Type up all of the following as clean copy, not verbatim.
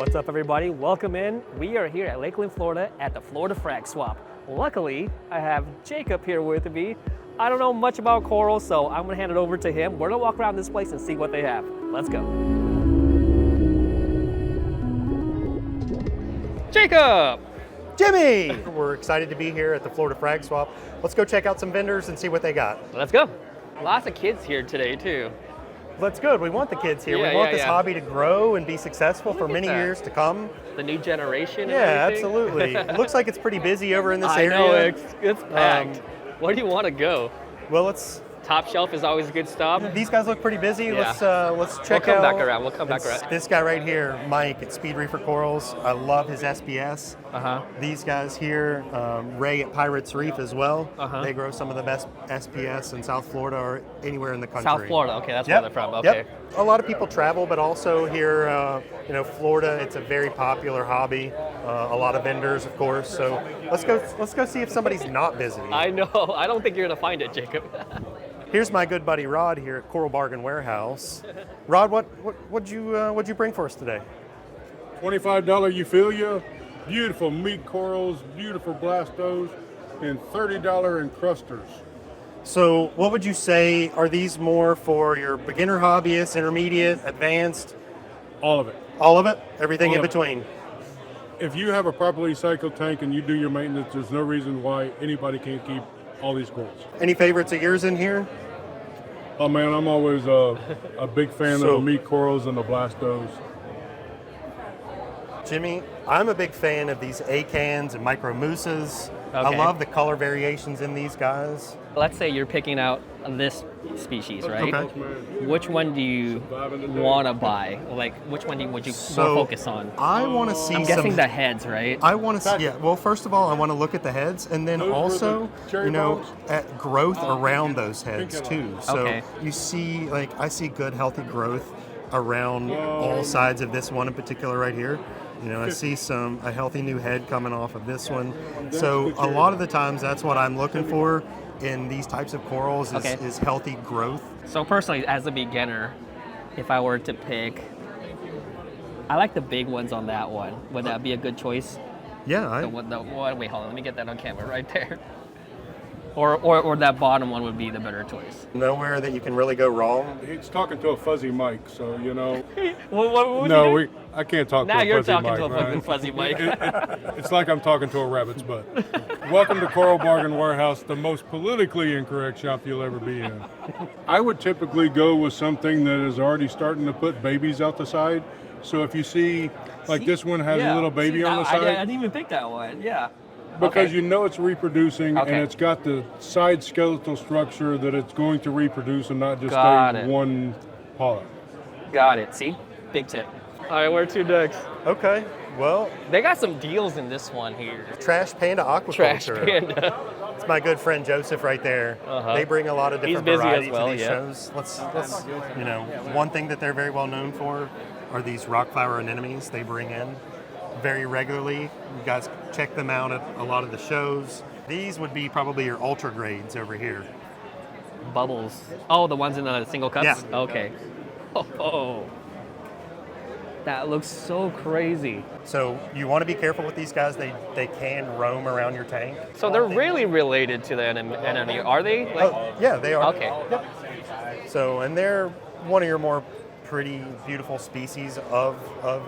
What's up, everybody? Welcome in. We are here at Lakeland, Florida at the Florida Frag Swap. Luckily, I have Jacob here with me. I don't know much about coral, so I'm gonna hand it over to him. We're gonna walk around this place and see what they have. Let's go. Jacob! Jimmy! We're excited to be here at the Florida Frag Swap. Let's go check out some vendors and see what they got. Let's go. Lots of kids here today, too. That's good. We want the kids here. We want this hobby to grow and be successful for many years to come. The new generation and everything. Absolutely. It looks like it's pretty busy over in this I area. know, it's packed. Where do you want to go? Well, let's... Top shelf is always a good stop. These guys look pretty busy. Yeah. Let's check out... We'll come back around. We'll come back around. This guy right here, Mike at Speed Reefer Corals. I love his SPS. These guys here, Ray at Pirates Reef as well. They grow some of the best SPS in South Florida or anywhere in the country. South Florida, okay, that's where they're from. Okay. A lot of people travel, but also here, Florida, it's a very popular hobby. A lot of vendors, of course. So let's go see if somebody's not busy. I know. I don't think you're gonna find it, Jacob. Here's my good buddy Rod here at Coral Bargain Warehouse. Rod, what'd you bring for us today? $25 Euphilia, beautiful meat corals, beautiful blastos, and $30 encrusters. So what would you say, are these more for your beginner hobbyists, intermediate, advanced? All of it. All of it? Everything All in of it. between? If you have a properly cycled tank and you do your maintenance, there's no reason why anybody can't keep all these corals. Any favorites of yours in here? Oh man, I'm always a big fan of the meat corals and the blastos. Jimmy, I'm a big fan of these acans and micro mousses. I Okay. love the color variations in these guys. Let's say you're picking out this species, right? Okay. Which one do you want to buy? Like, which one would you more focus on? I want to see I'm guessing the heads, right? I want to see, well, first of all, I want to look at the heads, and then also, at growth around those heads too. So you see, I see good, healthy growth around all sides of this one in particular right here. I see a healthy new head coming off of this one. So a lot of the times that's what I'm looking for in these types of corals is healthy growth. So personally, as a beginner, if I were to pick, I like the big ones on that one. Would that be a good choice? Yeah. Wait, hold on. Let me get that on camera right there. Or that bottom one would be the better choice. Nowhere that you can really go wrong. He's talking to a fuzzy mic, so what I can't talk now to a you're fuzzy talking mic. to a fucking fuzzy mic. It's like I'm talking to a rabbit's butt. Welcome to Coral Bargain Warehouse, the most politically incorrect shop you'll ever be in. I would typically go with something that is already starting to put babies out the side. So if you see, this one has a little baby on the side. I didn't even pick that one. Yeah. Because you know it's reproducing and it's got the side skeletal structure that it's going to reproduce and not just one polyp. Got it. See? Big tip. All right, where are two ducks? Okay. Well, they got some deals in this one here. Trash Panda Aquaculture. Trash Panda. It's my good friend Joseph right there. They bring a lot of different varieties to these shows. Let's one thing that they're very well known for are these Rockflower anemones they bring in very regularly. You guys check them out at a lot of the shows. These would be probably your ultra grades over here. Bubbles. Oh, the ones in the single cups? Yeah. Okay. Oh. That looks so crazy. So you want to be careful with these guys. They can roam around your tank. So they're really related to the anemone, are they? Yeah, they are. Okay. Yep. So, and they're one of your more pretty, beautiful species of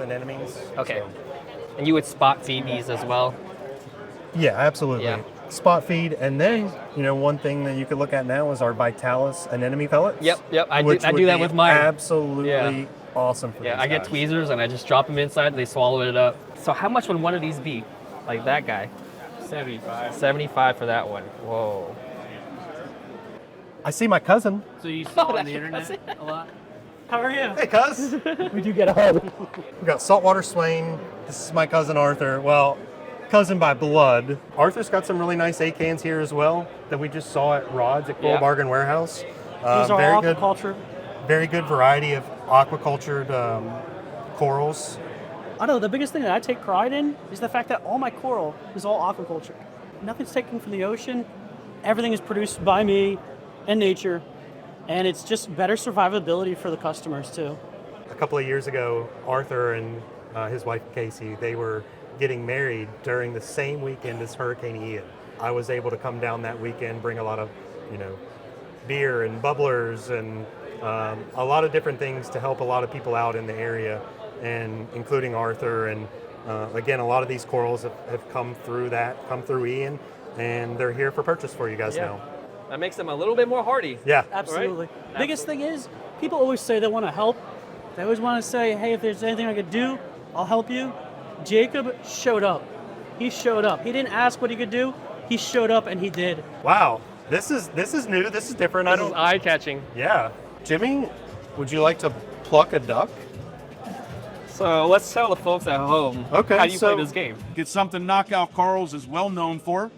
anemones. Okay. So. And you would spot feed these as well? Yeah, absolutely. Yeah. Spot feed, and then one thing that you could look at now is our Vitalis anemone pellets. Yep. I do that with mine. Absolutely awesome for these I get tweezers and I just drop them inside and they swallow it up. So how much would one of these be? Like that guy? 75. 75 for that one. Whoa. I see my cousin. So you saw on the internet a lot? How are you? Hey, cuz. We do get a hug. We've got saltwater swain. This is my cousin Arthur. Well, cousin by blood. Arthur's got some really nice acans here as well that we just saw at Rod's at Coral Bargain Warehouse. These are very aquaculture. Very good variety of aquacultured corals. I know the biggest thing that I take pride in is the fact that all my coral is all aquaculture. Nothing's taken from the ocean. Everything is produced by me and nature. And it's just better survivability for the customers too. A couple of years ago, Arthur and his wife Casey, they were getting married during the same weekend as Hurricane Ian. I was able to come down that weekend, bring a lot of, beer and bubblers and a lot of different things to help a lot of people out in the area, and including Arthur. And again, a lot of these corals have come through Ian, and they're here for purchase for you guys now. That makes them a little bit more hardy. Yeah. Absolutely. Right? Biggest thing is, people always say they want to help. They always want to say, hey, if there's anything I could do, I'll help you. Jacob showed up. He showed up. He didn't ask what he could do. He showed up and he did. Wow. This is new. This is different. This is eye-catching. Yeah. Jimmy, would you like to pluck a duck? So let's tell the folks at home how you play this game. Get something Knockout Corals is well known for.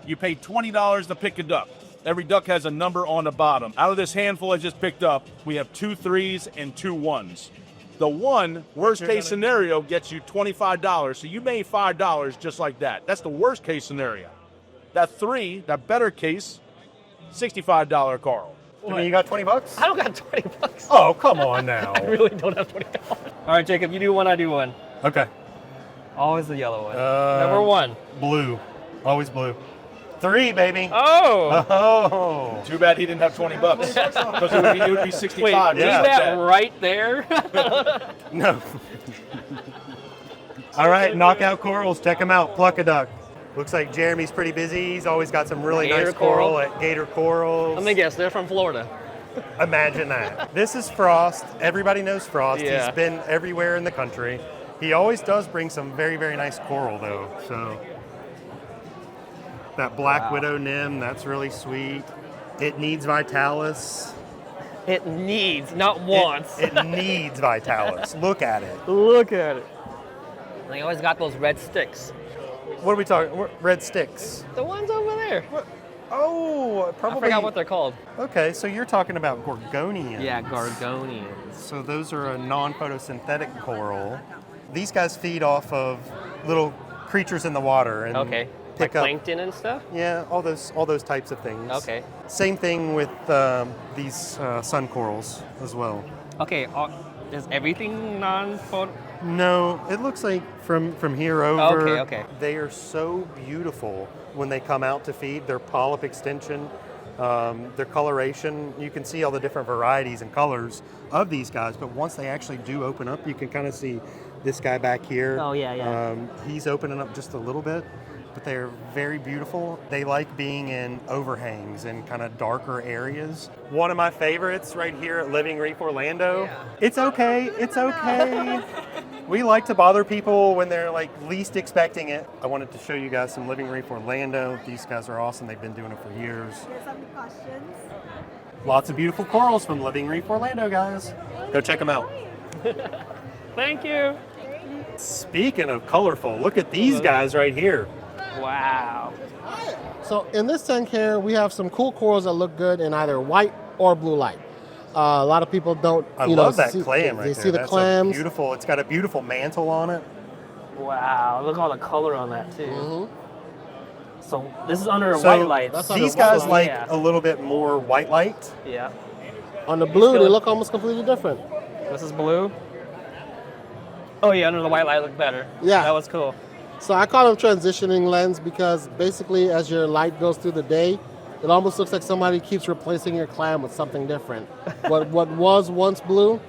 You pay $20 to pick a duck. Every duck has a number on the bottom. Out of this handful I just picked up, we have 2 3s and 2 1s. The 1, worst case scenario, gets you $25, so you made $5 just like that. That's the worst case scenario. That 3, that better case, $65 coral. I mean, you got $20? I don't got $20. Oh, come on now. I really don't have $20. All right, Jacob, you do one, I do one. Okay. Always the yellow one. Number 1. Blue. Always blue. 3, baby. Oh. Oh. Too bad he didn't have $20 because it would be 65. Wait, leave that right there? No. All right, Knockout Corals. Check them out. Pluck a duck. Looks like Jeremy's pretty busy. He's always got some really Gator nice coral coral. at Gator Corals. Let me guess, they're from Florida. Imagine that. This is Frost. Everybody knows Frost. Yeah. He's been everywhere in the country. He always does bring some very, very nice coral, though. So that Black Widow nymph, that's really sweet. It needs Vitalis. It needs, not wants. It needs Vitalis. Look at it. Look at it. They always got those red sticks. What are we talking? Red sticks. The ones over there. Oh, probably. I forgot what they're called. Okay, so you're talking about gorgonians. Yeah, gorgonians. So those are a non-photosynthetic coral. These guys feed off of little creatures in the water and Like pick up plankton and stuff? Yeah, all those types of things. Okay. Same thing with these sun corals as well. Okay, is everything non-photo? No, it looks like from here over. Okay. They are so beautiful when they come out to feed. Their polyp extension, their coloration. You can see all the different varieties and colors of these guys. But once they actually do open up, you can kind of see this guy back here. Oh, yeah. He's opening up just a little bit. But they're very beautiful. They like being in overhangs and kind of darker areas. One of my favorites right here at Living Reef Orlando. Yeah. It's okay. We like to bother people when they're like least expecting it. I wanted to show you guys some Living Reef Orlando. These guys are awesome. They've been doing it for years. Here's some questions. Lots of beautiful corals from Living Reef Orlando, guys. Go check them out. Thank you. Speaking of colorful, look at these guys right here. Wow. So in this tank here, we have some cool corals that look good in either white or blue light. A lot of people don't. I love that clam right there. They see the That's clams. Beautiful. It's got a beautiful mantle on it. Wow, look at all the color on that too. Mm-hmm. So this is under So white light. that's under these white guys light. like Yeah. a little bit more white light. Yeah. On the blue, they look almost completely different. This is blue. Oh yeah, under the white light look better. Yeah. That was cool. So I call them transitioning lens because basically as your light goes through the day, it almost looks like somebody keeps replacing your clam with something different. what was once blue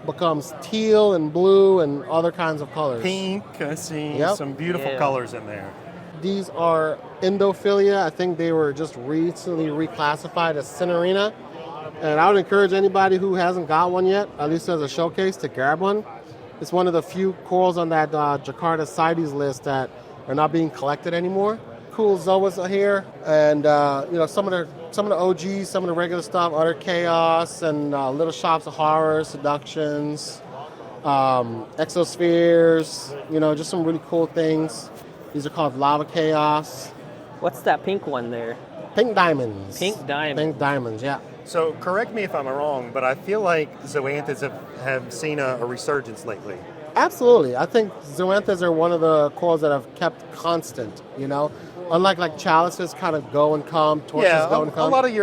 becomes teal and blue and other kinds of colors. Pink, I see some beautiful Yeah. colors in there. These are Endophilia. I think they were just recently reclassified as Cinerina. And I would encourage anybody who hasn't got one yet, at least as a showcase, to grab one. It's one of the few corals on that Jakarta CITES list that are not being collected anymore. Cool zoas are here, and some of the OGs, some of the regular stuff, Utter Chaos, and Little Shops of Horror, Seductions, Exospheres. Just some really cool things. These are called Lava Chaos. What's that pink one there? Pink diamonds. Pink diamond. Pink diamonds, yeah. So correct me if I'm wrong, but I feel like Zoanthids have seen a resurgence lately. Absolutely. I think Zoanthids are one of the corals that have kept constant, Unlike like chalices kind of go and come, torches go and come. a lot of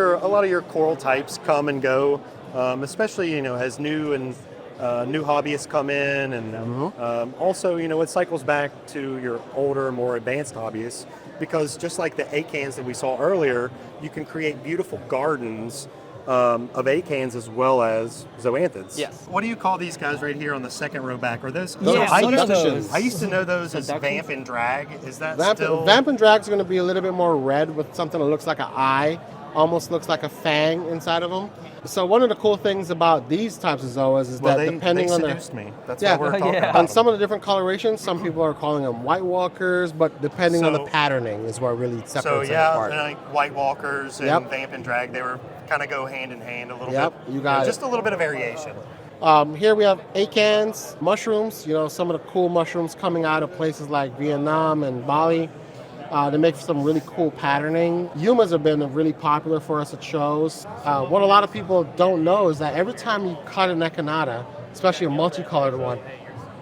your coral types come and go, especially as new and new hobbyists come in, and also, it cycles back to your older, more advanced hobbyists, because just like the acans that we saw earlier, you can create beautiful gardens of acans as well as zoanthids. Yes. What do you call these guys right here on the second row back? Are those? Yeah, I, what are used to, those? I used to know those as vamp and drag. Is that still? Vamp and drag is going to be a little bit more red with something that looks like an eye, almost looks like a fang inside of them. So one of the cool things about these types of zoas is that depending on seduced me. That's what we're talking about. On some of the different colorations, some people are calling them white walkers, but depending on the patterning is what really separates them apart. Like white walkers and vamp and drag, they were kind of go hand in hand a little bit. You got just a little bit of variation. Here we have acans, mushrooms. Some of the cool mushrooms coming out of places like Vietnam and Bali. They make some really cool patterning. Yumas have been really popular for us at shows. What a lot of people don't know is that every time you cut an echinata, especially a multicolored one,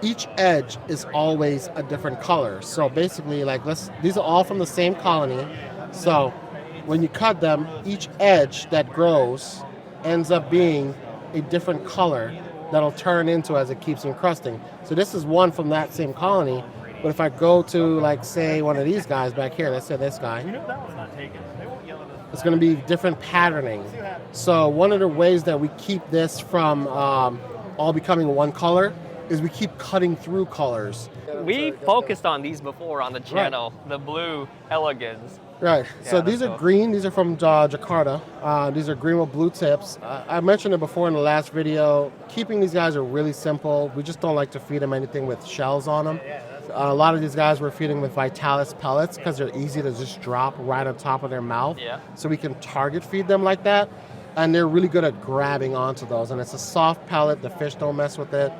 each edge is always a different color. So basically, these are all from the same colony. So when you cut them, each edge that grows ends up being a different color that'll turn into as it keeps encrusting. So this is one from that same colony. But if I go to, say, one of these guys back here, let's say this guy, it's going to be different patterning. So one of the ways that we keep this from all becoming one color is we keep cutting through colors. We focused on these before on the channel, the blue elegans. Right. Yeah, So these are cool. green. These are from Jakarta. These are green with blue tips. I mentioned it before in the last video. Keeping these guys are really simple. We just don't like to feed them anything with shells on them. A lot of these guys we're feeding with Vitalis pellets because they're easy to just drop right on top of their mouth. Yeah. So we can target feed them like that. And they're really good at grabbing onto those. And it's a soft pellet. The fish don't mess with it.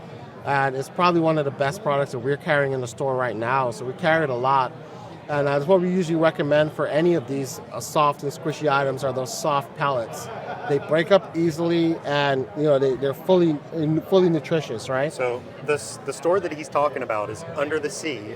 And it's probably one of the best products that we're carrying in the store right now. So we carry it a lot. And that's what we usually recommend for any of these soft and squishy items are those soft pellets. They break up easily, and they're fully nutritious, right? So the store that he's talking about is Under the Sea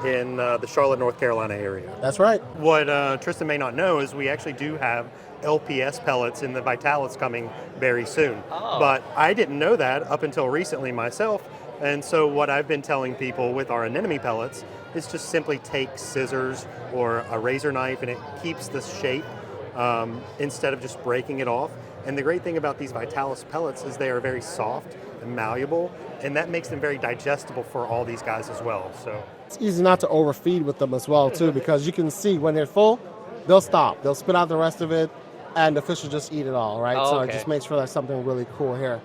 in the Charlotte, North Carolina area. That's right. What Tristan may not know is we actually do have LPS pellets in the Vitalis coming very soon. Oh. But I didn't know that up until recently myself. And so what I've been telling people with our anemone pellets is just simply take scissors or a razor knife, and it keeps the shape instead of just breaking it off. And the great thing about these Vitalis pellets is they are very soft and malleable, and that makes them very digestible for all these guys as well. So it's easy not to overfeed with them as well too, because you can see when they're full, they'll stop. They'll spit out the rest of it, and the fish will just eat it all, right? Oh, so okay. it just makes for something really cool here.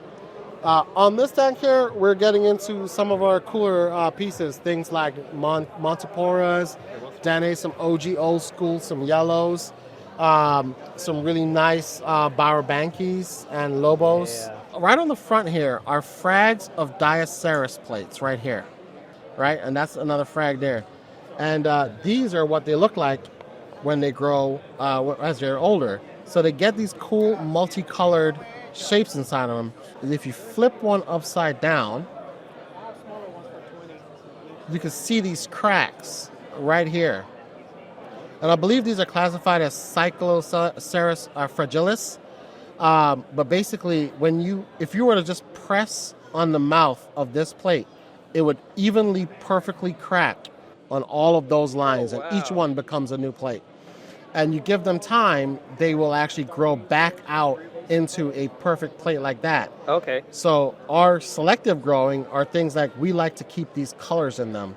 On this tank here, we're getting into some of our cooler pieces, things like Monteporas, Danae, some OG old school, some yellows, some really nice Barabankies and Lobos. Yeah. Right on the front here are frags of Diaceras plates right here, right? And that's another frag there. And these are what they look like when they grow as they're older. So they get these cool multicolored shapes inside of them. If you flip one upside down, you can see these cracks right here. And I believe these are classified as Cycloceras fragilis. But basically, if you were to just press on the mouth of this plate, it would evenly, perfectly crack on all of those lines, and each one becomes a new plate. And you give them time, they will actually grow back out into a perfect plate like that. Okay. So our selective growing are things like we like to keep these colors in them.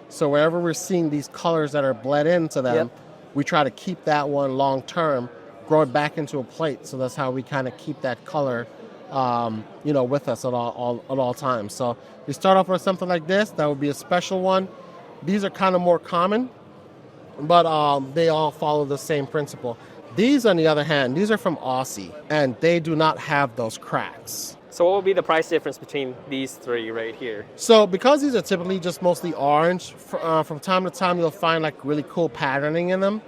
So wherever we're seeing these colors that are bled into them, we try to keep that one long term, grow it back into a plate. So that's how we kind of keep that color, with us at all times. So we start off with something like this. That would be a special one. These are kind of more common, but they all follow the same principle. These, on the other hand, these are from Aussie, and they do not have those cracks. So what would be the price difference between these three right here? So because these are typically just mostly orange, from time to time you'll find like really cool patterning in them.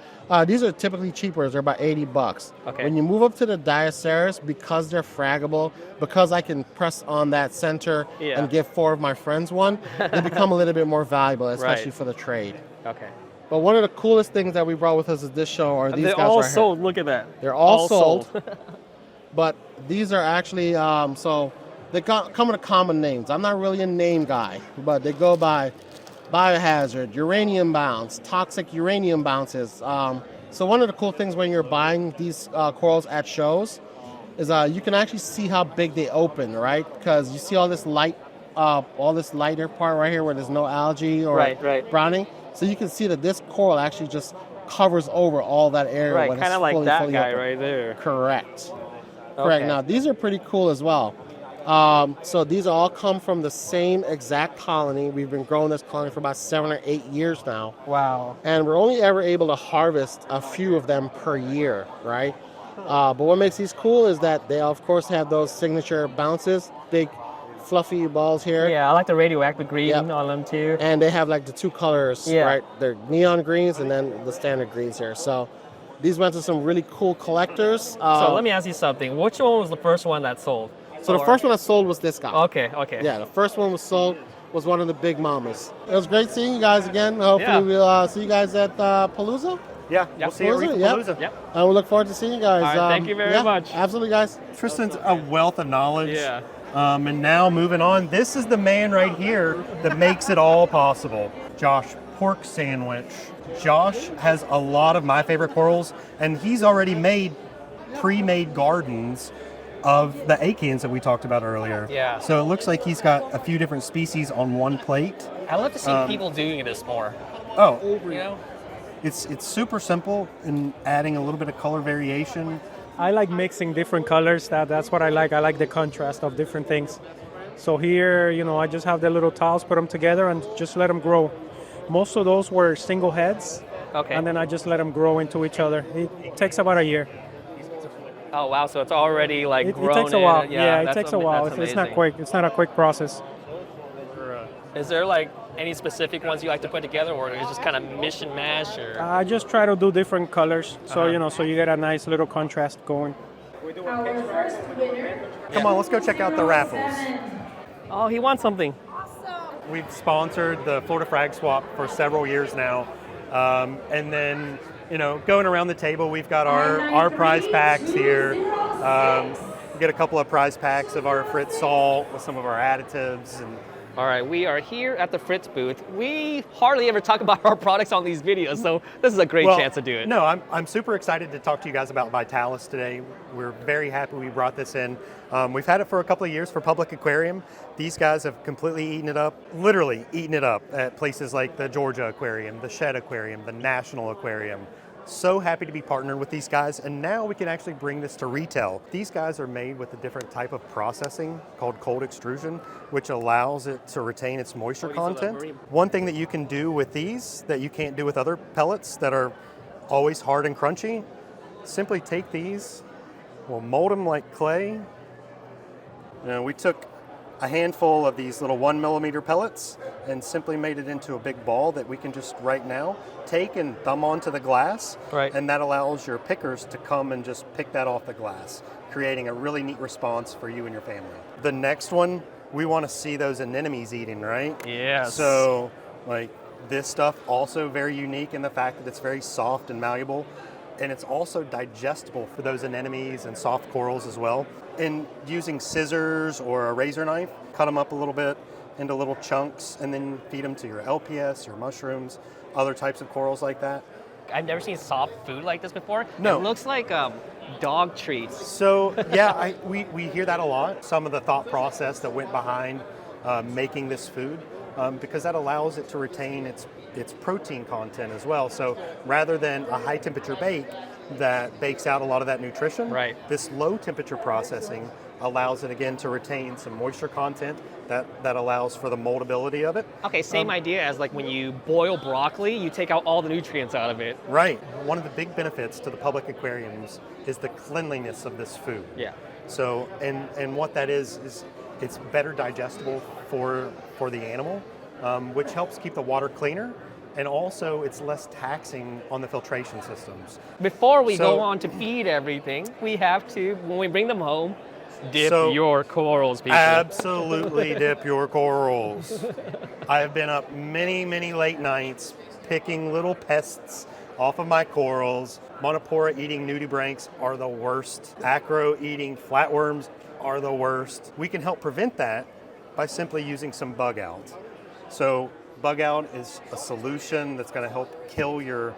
These are typically cheaper. They're about $80. Okay. When you move up to the Diaceras, because they're fraggable, because I can press on that center and give 4 of my friends one, they become a little bit more valuable, especially for the trade. Okay. But one of the coolest things that we brought with us at this show are these guys right here. They're all sold. Look at that. They're all sold. But these are actually, so they come with common names. I'm not really a name guy, but they go by biohazard, uranium bounce, toxic uranium bounces. So one of the cool things when you're buying these corals at shows is you can actually see how big they open, right? Because you see all this lighter part right here where there's no algae or browning. So you can see that this coral actually just covers over all that area. Right, kind of like that guy open. right there. Correct. Okay. Correct. Now these are pretty cool as well. So these all come from the same exact colony. We've been growing this colony for about 7 or 8 years now. Wow. And we're only ever able to harvest a few of them per year, right? But what makes these cool is that they, of course, have those signature bounces, big fluffy balls here. Yeah, I like the radioactive green on them too. And they have like the two colors, right? They're neon greens and then the standard greens here. So these went to some really cool collectors. So let me ask you something. Which one was the first one that sold? So the first one I sold was this guy. Okay. Yeah, the first one was sold was one of the big mamas. It was great seeing you guys again. Hopefully we'll see you guys at Palooza. Yeah, we'll see you at Reef Palooza. Yep. And we look forward to seeing you guys. All right, thank you very much. Absolutely, guys. Tristan's a wealth of knowledge. Yeah. And now moving on, this is the man right here that makes it all possible. Josh, pork sandwich. Josh has a lot of my favorite corals, and he's already made pre-made gardens of the acans that we talked about earlier. Yeah. So it looks like he's got a few different species on one plate. I love to see people doing this more. Oh, You know? it's super simple in adding a little bit of color variation. I like mixing different colors. That's what I like. I like the contrast of different things. So here, I just have the little tiles, put them together, and just let them grow. Most of those were single heads, and then I just let them grow into each other. It takes about a year. Oh wow! So it's already like grown. It takes a while. Yeah, it takes a while. It's not quick. It's not a quick process. Is there like any specific ones you like to put together, or is it just kind of mish and mash? Or I just try to do different colors, so so you get a nice little contrast going. Come on, let's go check out the raffles. Oh, he wants something. We've sponsored the Florida Frag Swap for several years now. And then, going around the table, we've got our prize packs here. We get a couple of prize packs of our Fritz salt with some of our additives. And all right, we are here at the Fritz booth. We hardly ever talk about our products on these videos, so this is a great chance to do it. No, I'm super excited to talk to you guys about Vitalis today. We're very happy we brought this in. We've had it for a couple of years for Public Aquarium. These guys have completely eaten it up, literally eaten it up at places like the Georgia Aquarium, the Shed Aquarium, the National Aquarium. So happy to be partnered with these guys, and now we can actually bring this to retail. These guys are made with a different type of processing called cold extrusion, which allows it to retain its moisture content. One thing that you can do with these that you can't do with other pellets that are always hard and crunchy, simply take these, we'll mold them like clay. We took a handful of these little 1 millimeter pellets and simply made it into a big ball that we can just right now take and thumb onto the glass. Right. And that allows your pickers to come and just pick that off the glass, creating a really neat response for you and your family. The next one, we want to see those anemones eating, right? Yes. So this stuff also very unique in the fact that it's very soft and malleable, and it's also digestible for those anemones and soft corals as well. And using scissors or a razor knife, cut them up a little bit into little chunks and then feed them to your LPS, your mushrooms, other types of corals like that. I've never seen soft food like this before. No. It looks like dog treats. So yeah, we hear that a lot. Some of the thought process that went behind making this food, because that allows it to retain its protein content as well. So rather than a high temperature bake that bakes out a lot of that nutrition, right, this low temperature processing allows it again to retain some moisture content that allows for the moldability of it. Okay, same idea as like when you boil broccoli, you take out all the nutrients out of it. Right. One of the big benefits to the public aquariums is the cleanliness of this food. Yeah. So, and what that is it's better digestible for the animal, which helps keep the water cleaner. And also, it's less taxing on the filtration systems. Before we go on to feed everything, we have to, when we bring them home, dip your corals, people. Absolutely dip your corals. I have been up many, many late nights picking little pests off of my corals. Monopora eating nudibranchs are the worst. Acro eating flatworms are the worst. We can help prevent that by simply using some bug out. So bug out is a solution that's going to help kill your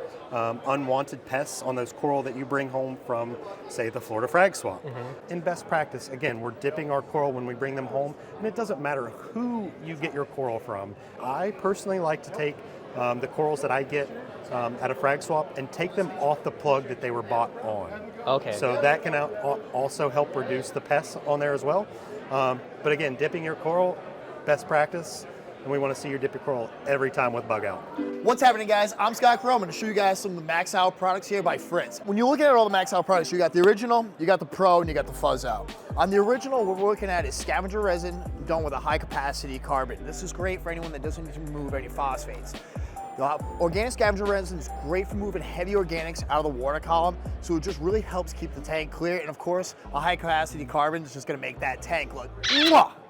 unwanted pests on those coral that you bring home from, say, the Florida Frag Swap. In best practice, again, we're dipping our coral when we bring them home, and it doesn't matter who you get your coral from. I personally like to take the corals that I get at a frag swap and take them off the plug that they were bought on. Okay. So that can also help reduce the pests on there as well. But again, dipping your coral, best practice, and we want to see you dip your coral every time with bug out. What's happening, guys? I'm Scott Crow. I'm going to show you guys some of the Max Out products here by Fritz. When you look at all the Max Out products, you got the original, you got the Pro, and you got the Fuzz Out. On the original, what we're looking at is scavenger resin done with a high capacity carbon. This is great for anyone that doesn't need to remove any phosphates. Organic scavenger resin is great for moving heavy organics out of the water column, so it just really helps keep the tank clear. And of course, a high capacity carbon is just going to make that tank look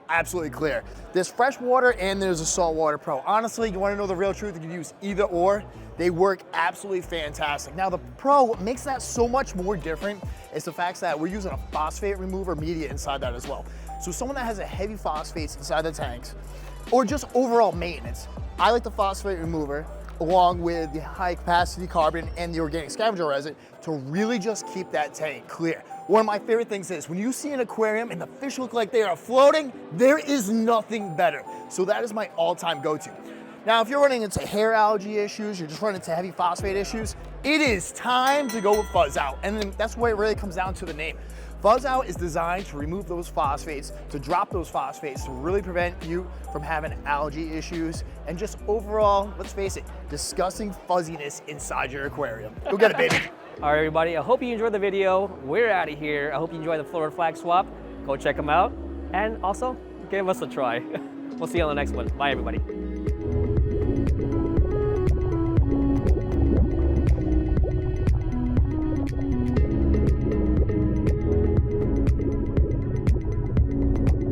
absolutely clear. There's fresh water and there's a saltwater Pro. Honestly, you want to know the real truth, you can use either or. They work absolutely fantastic. Now the Pro, what makes that so much more different is the fact that we're using a phosphate remover media inside that as well. So someone that has a heavy phosphates inside the tanks, or just overall maintenance, I like the phosphate remover along with the high capacity carbon and the organic scavenger resin to really just keep that tank clear. One of my favorite things is when you see an aquarium and the fish look like they are floating, there is nothing better. So that is my all-time go-to. Now, if you're running into hair algae issues, you're just running into heavy phosphate issues, it is time to go with Fuzz Out. And then that's where it really comes down to the name. Fuzz Out is designed to remove those phosphates, to drop those phosphates, to really prevent you from having algae issues, and just overall, let's face it, disgusting fuzziness inside your aquarium. Go get it, baby. All right, everybody, I hope you enjoyed the video. We're out of here. I hope you enjoyed the Florida Flag Swap. Go check them out, and also give us a try. We'll see you on the next one. Bye, everybody.